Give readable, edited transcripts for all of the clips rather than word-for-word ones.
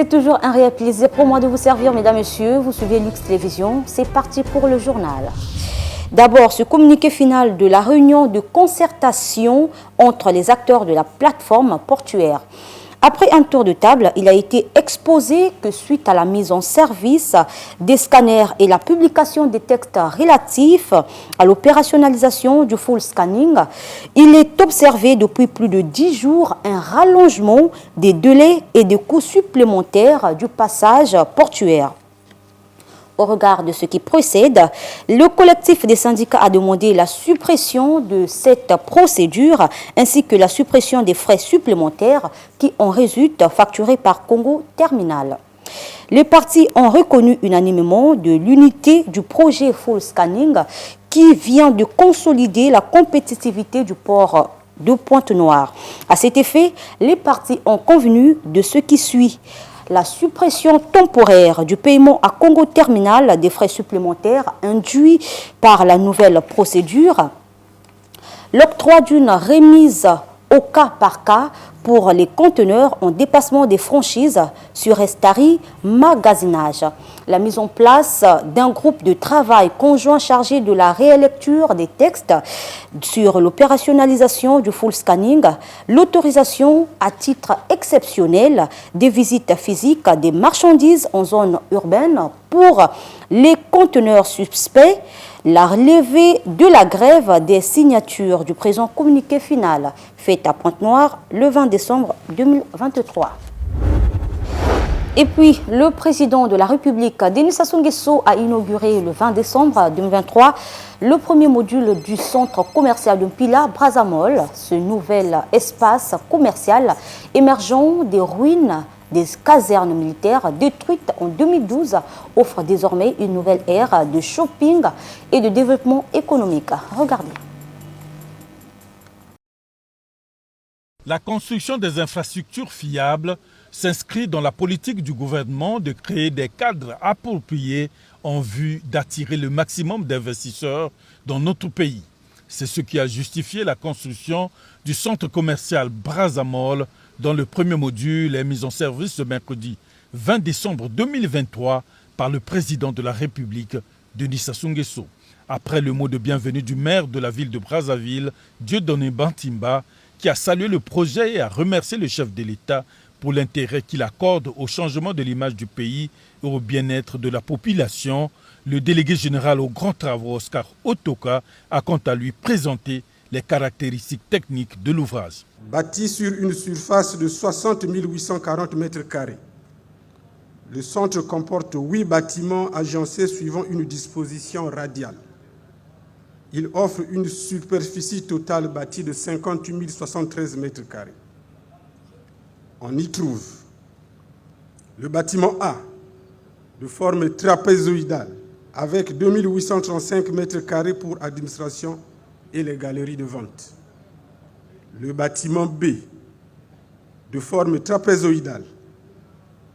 C'est toujours un réel plaisir pour moi de vous servir, mesdames, messieurs. Vous suivez Lux Télévision. C'est parti pour le journal. D'abord, ce communiqué final de la réunion de concertation entre les acteurs de la plateforme portuaire. Après un tour de table, il a été exposé que suite à la mise en service des scanners et la publication des textes relatifs à l'opérationnalisation du full scanning, il est observé depuis plus de 10 jours un rallongement des délais et des coûts supplémentaires du passage portuaire. Au regard de ce qui précède, le collectif des syndicats a demandé la suppression de cette procédure ainsi que la suppression des frais supplémentaires qui en résultent facturés par Congo Terminal. Les partis ont reconnu unanimement de l'unité du projet Full Scanning qui vient de consolider la compétitivité du port de Pointe-Noire. À cet effet, les partis ont convenu de ce qui suit. La suppression temporaire du paiement à Congo Terminal des frais supplémentaires induits par la nouvelle procédure, l'octroi d'une remise au cas par cas pour les conteneurs en dépassement des franchises sur Estari Magasinage, la mise en place d'un groupe de travail conjoint chargé de la rélecture des textes sur l'opérationnalisation du full scanning, l'autorisation à titre exceptionnel des visites physiques des marchandises en zone urbaine pour les conteneurs suspects, la relevée de la grève des signatures du présent communiqué final fait à Pointe-Noire le 20 décembre 2023. Et puis, le président de la République, Denis Sassou Nguesso, a inauguré le 20 décembre 2023 le premier module du centre commercial de Mpila, Brazzamol. Ce nouvel espace commercial émergent des ruines des casernes militaires détruites en 2012 offre désormais une nouvelle ère de shopping et de développement économique. Regardez. La construction des infrastructures fiables s'inscrit dans la politique du gouvernement de créer des cadres appropriés en vue d'attirer le maximum d'investisseurs dans notre pays. C'est ce qui a justifié la construction du centre commercial Brazzamol, dont le premier module est mis en service ce mercredi 20 décembre 2023 par le président de la République, Denis Sassou Nguesso. Après le mot de bienvenue du maire de la ville de Brazzaville, Dieudonné Bantimba, qui a salué le projet et a remercié le chef de l'État pour l'intérêt qu'il accorde au changement de l'image du pays et au bien-être de la population, le délégué général aux grands travaux, Oscar Otoka, a quant à lui présenté les caractéristiques techniques de l'ouvrage. Bâti sur une surface de 60 840 m², le centre comporte 8 bâtiments agencés suivant une disposition radiale. Il offre une superficie totale bâtie de 58 073 m². On y trouve le bâtiment A, de forme trapézoïdale, avec 2835 m² pour administration et les galeries de vente. Le bâtiment B, de forme trapézoïdale,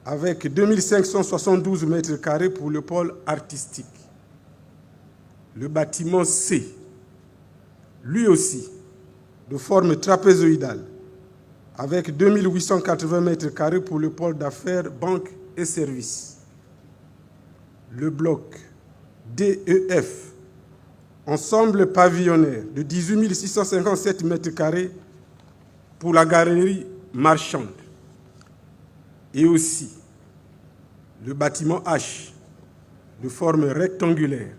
avec 2572 m² pour le pôle artistique. Le bâtiment C, lui aussi, de forme trapézoïdale, avec 2880 m² pour le pôle d'affaires, banque et services. Le bloc DEF, ensemble pavillonnaire de 18 657 m² pour la galerie marchande. Et aussi le bâtiment H, de forme rectangulaire,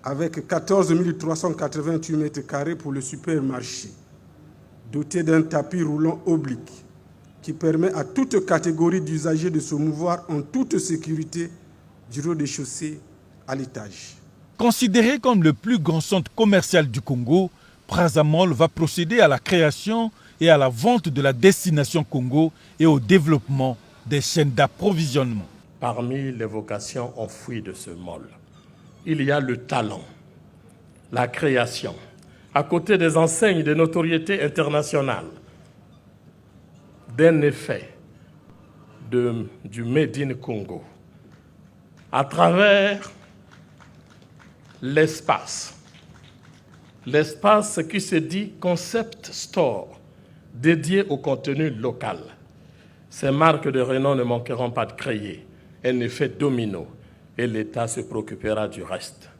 avec 14 388 m² pour le supermarché, doté d'un tapis roulant oblique qui permet à toute catégorie d'usagers de se mouvoir en toute sécurité du rez-de-chaussée à l'étage. Considéré comme le plus grand centre commercial du Congo, Brazzamol va procéder à la création et à la vente de la destination Congo et au développement des chaînes d'approvisionnement. Parmi les vocations enfouies de ce mall, il y a le talent, la création, à côté des enseignes de notoriété internationale, d'un effet du Made in Congo, à travers l'espace qui se dit concept store, dédié au contenu local. Ces marques de renom ne manqueront pas de créer un effet domino et l'État se préoccupera du reste.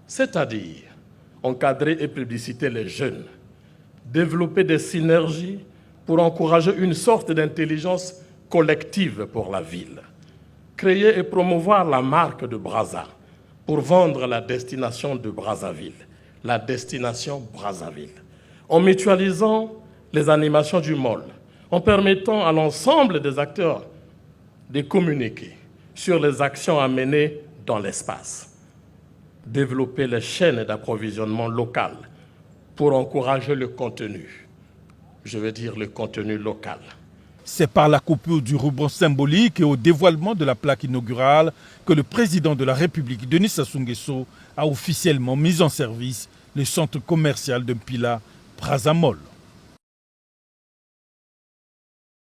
C'est-à-dire encadrer et publiciter les jeunes, développer des synergies pour encourager une sorte d'intelligence collective pour la ville, créer et promouvoir la marque de Brazza pour vendre la destination de Brazzaville, la destination Brazzaville, en mutualisant les animations du MOL, en permettant à l'ensemble des acteurs de communiquer sur les actions à mener dans l'espace, développer les chaînes d'approvisionnement locales pour encourager le contenu, je veux dire le contenu local. C'est par la coupure du ruban symbolique et au dévoilement de la plaque inaugurale que le président de la République, Denis Sassou Nguesso, a officiellement mis en service le centre commercial de Mpila, Brazza Mall.